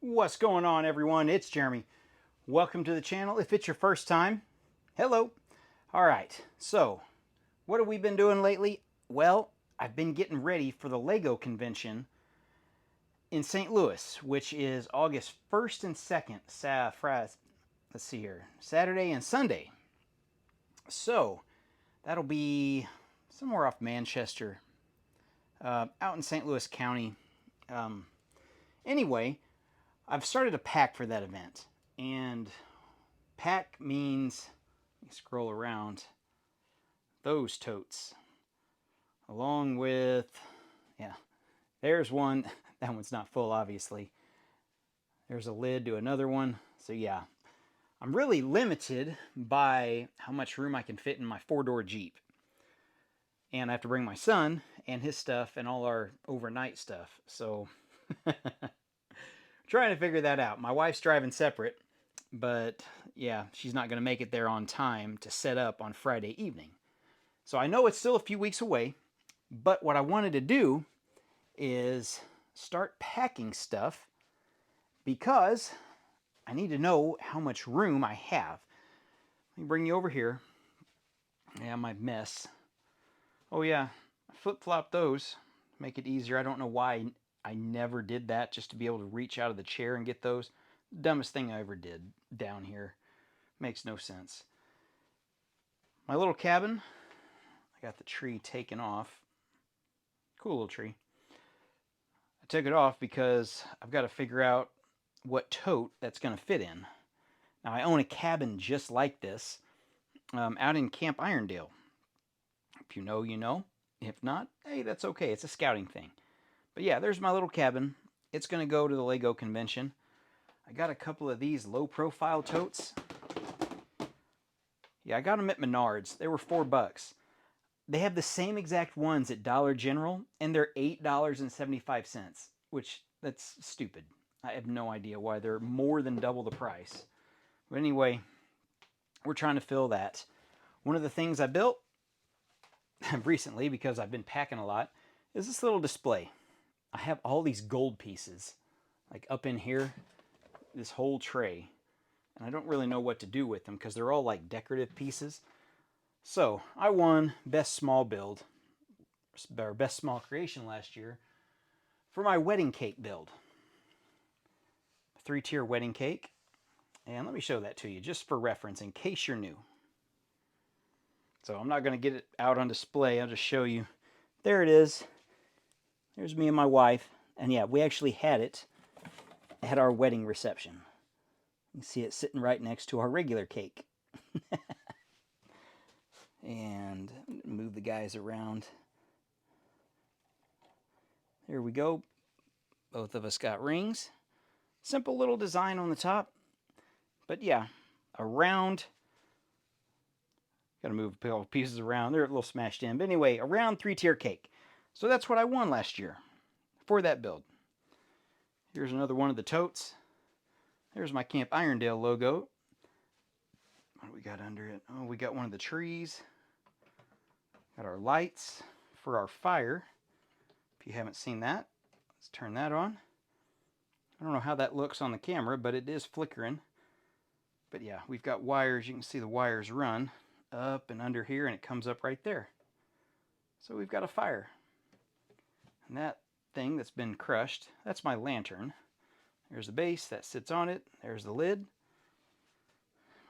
What's going on, everyone? It's Jeremy. Welcome to the channel. If it's your first time, hello. All right, so what have we been doing lately? Well, I've been getting ready for the Lego convention in St. Louis, which is August 1st and 2nd. Let's see here, Saturday and Sunday. So that'll be somewhere off Manchester, out in St. Louis County. Anyway, I've started to pack for that event, and pack means, let me scroll around, those totes, along with, yeah, there's one. That one's not full, obviously. There's a lid to another one. So yeah, I'm really limited by how much room I can fit in my four-door Jeep. And I have to bring my son and his stuff and all our overnight stuff. So trying to figure that out. My wife's driving separate, but yeah, she's not going to make it there on time to set up on Friday evening. So I know it's still a few weeks away, but what I wanted to do is start packing stuff because I need to know how much room I have. Let me bring you over here. Yeah, my mess. Oh yeah, I flip-flopped those. Make it easier. I don't know why I never did that, just to be able to reach out of the chair and get those. Dumbest thing I ever did down here. Makes no sense. My little cabin, I got the tree taken off. Cool little tree. I took it off because I've got to figure out what tote that's going to fit in. Now, I own a cabin just like this out in Camp Irondale. If you know, you know. If not, hey, that's okay. It's a scouting thing. But yeah, there's my little cabin. It's going to go to the Lego convention. I got a couple of these low-profile totes. Yeah, I got them at Menards. They were $4. They have the same exact ones at Dollar General, and they're $8.75, which that's stupid. I have no idea why they're more than double the price. But anyway, we're trying to fill that. One of the things I built recently, because I've been packing a lot, is this little display. I have all these gold pieces, like up in here, this whole tray. And I don't really know what to do with them because they're all like decorative pieces. So I won Best Small Build, or Best Small Creation last year for my wedding cake build. 3-tier wedding cake. And let me show that to you just for reference in case you're new. So I'm not going to get it out on display. I'll just show you. There it is. There's me and my wife. And yeah, we actually had it at our wedding reception. You can see it sitting right next to our regular cake. And move the guys around. There we go. Both of us got rings. Simple little design on the top. But yeah, a round. Got to move a couple pieces around. They're a little smashed in. But anyway, a round 3-tier cake. So that's what I won last year for that build. Here's another one of the totes. There's my Camp Irondale logo. What do we got under it? Oh, we got one of the trees. Got our lights for our fire. If you haven't seen that, let's turn that on. I don't know how that looks on the camera, but it is flickering. But yeah, we've got wires. You can see the wires run up and under here, and it comes up right there. So we've got a fire. And that thing that's been crushed, that's my lantern. There's the base that sits on it. There's the lid.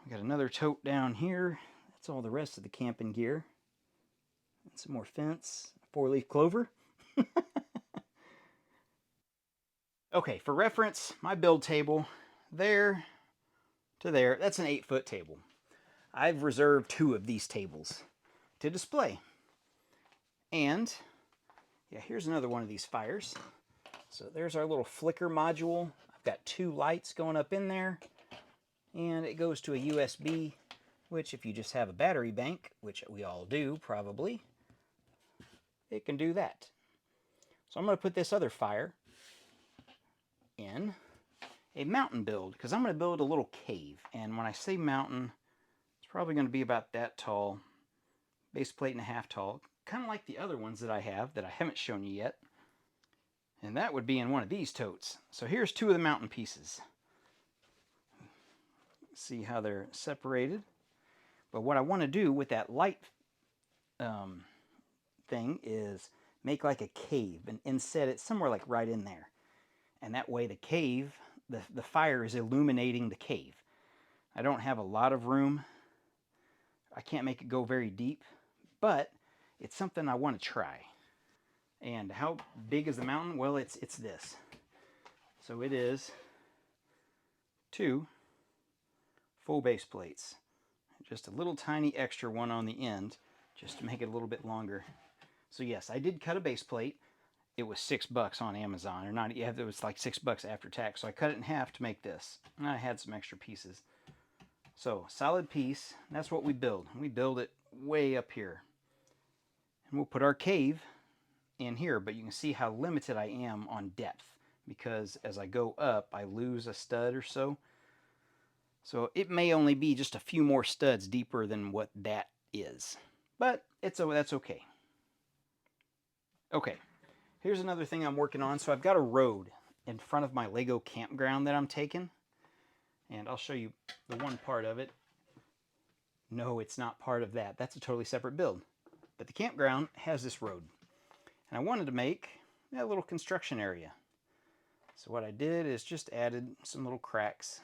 We got another tote down here. That's all the rest of the camping gear. And some more fence, 4-leaf clover. Okay, for reference, my build table, there to there, that's an 8-foot table. I've reserved 2 of these tables to display. And yeah, here's another one of these fires. So there's our little flicker module. I've got 2 lights going up in there. And it goes to a USB, which if you just have a battery bank, which we all do probably, it can do that. So I'm going to put this other fire in a mountain build, because I'm going to build a little cave. And when I say mountain, it's probably going to be about that tall, base plate and a half tall, kind of like the other ones that I have that I haven't shown you yet. And that would be in one of these totes. So here's two of the mountain pieces. See how they're separated. But what I want to do with that light thing is make like a cave and set it somewhere like right in there. And that way the cave, the fire is illuminating the cave. I don't have a lot of room. I can't make it go very deep, but it's something I want to try. And how big is the mountain? Well, it's this. So it is 2 full base plates. Just a little tiny extra one on the end, just to make it a little bit longer. So yes, I did cut a base plate. It was $6 on Amazon, or not. Yeah, it was like $6 after tax. So I cut it in half to make this. And I had some extra pieces. So solid piece. That's what we build. We build it way up here, and we'll put our cave in here. But you can see how limited I am on depth, because as I go up, I lose a stud or so. So it may only be just a few more studs deeper than what that is. But that's okay. Okay, here's another thing I'm working on. So I've got a road in front of my Lego campground that I'm taking. And I'll show you the one part of it. No, it's not part of that. That's a totally separate build. But the campground has this road. And I wanted to make a little construction area. So what I did is just added some little cracks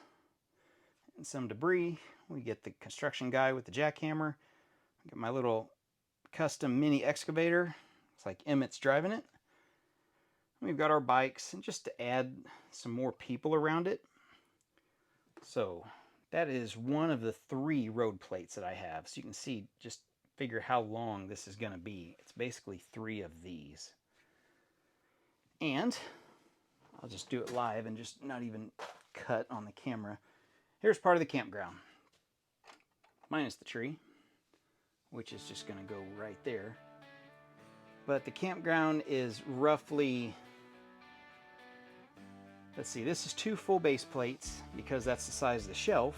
and some debris. We get the construction guy with the jackhammer. I get my little custom mini excavator. It's like Emmett's driving it. We've got our bikes, and just to add some more people around it. So that is one of the 3 road plates that I have. So you can see, just figure how long this is going to be. It's basically 3 of these. And I'll just do it live and just not even cut on the camera. Here's part of the campground. Minus the tree, which is just going to go right there. But the campground is roughly, let's see, this is 2 full base plates because that's the size of the shelf.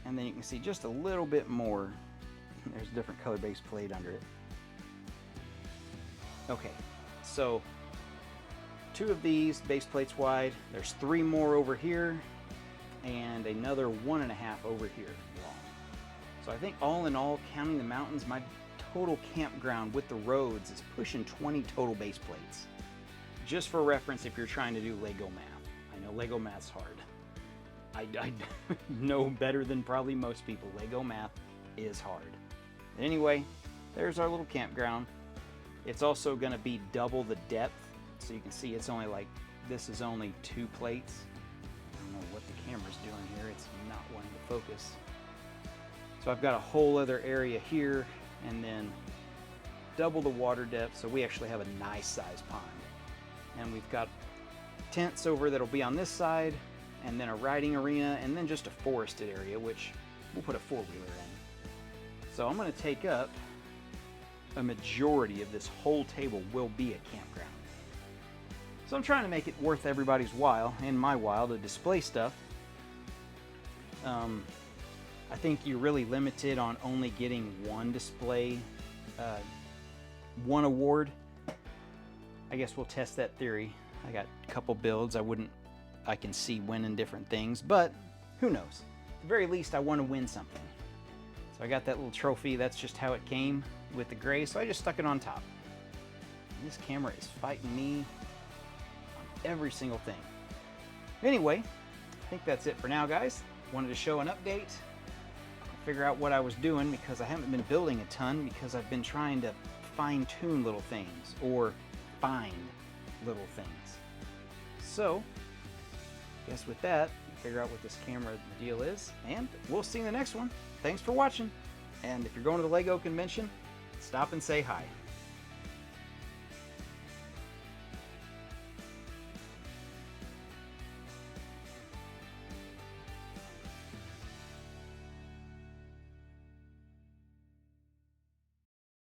And then you can see just a little bit more. There's a different color base plate under it. Okay, so 2 of these base plates wide. There's 3 more over here and another 1.5 over here long. So I think all in all, counting the mountains, my total campground with the roads is pushing 20 total base plates. Just for reference, if you're trying to do Lego math. I know Lego math's hard. I know better than probably most people. Lego math is hard. But anyway, there's our little campground. It's also going to be double the depth. So you can see it's only like, this is only 2 plates. I don't know what the camera's doing here. It's not wanting to focus. So I've got a whole other area here, and then double the water depth. So we actually have a nice sized pond. And we've got tents over that'll be on this side, and then a riding arena, and then just a forested area, which we'll put a 4-wheeler in. So I'm going to take up a majority of this whole table will be a campground. So I'm trying to make it worth everybody's while, and my while, to display stuff. I think you're really limited on only getting one display, one award. I guess we'll test that theory. I got a couple builds I can see winning different things, but who knows? At the very least, I want to win something. So I got that little trophy. That's just how it came with the gray, so I just stuck it on top. And this camera is fighting me on every single thing. Anyway, I think that's it for now, guys. Wanted to show an update, figure out what I was doing, because I haven't been building a ton because I've been trying to fine-tune little things or find little things. So, I guess with that, figure out what this camera deal is, and we'll see you in the next one. Thanks for watching, and if you're going to the Lego convention, stop and say hi.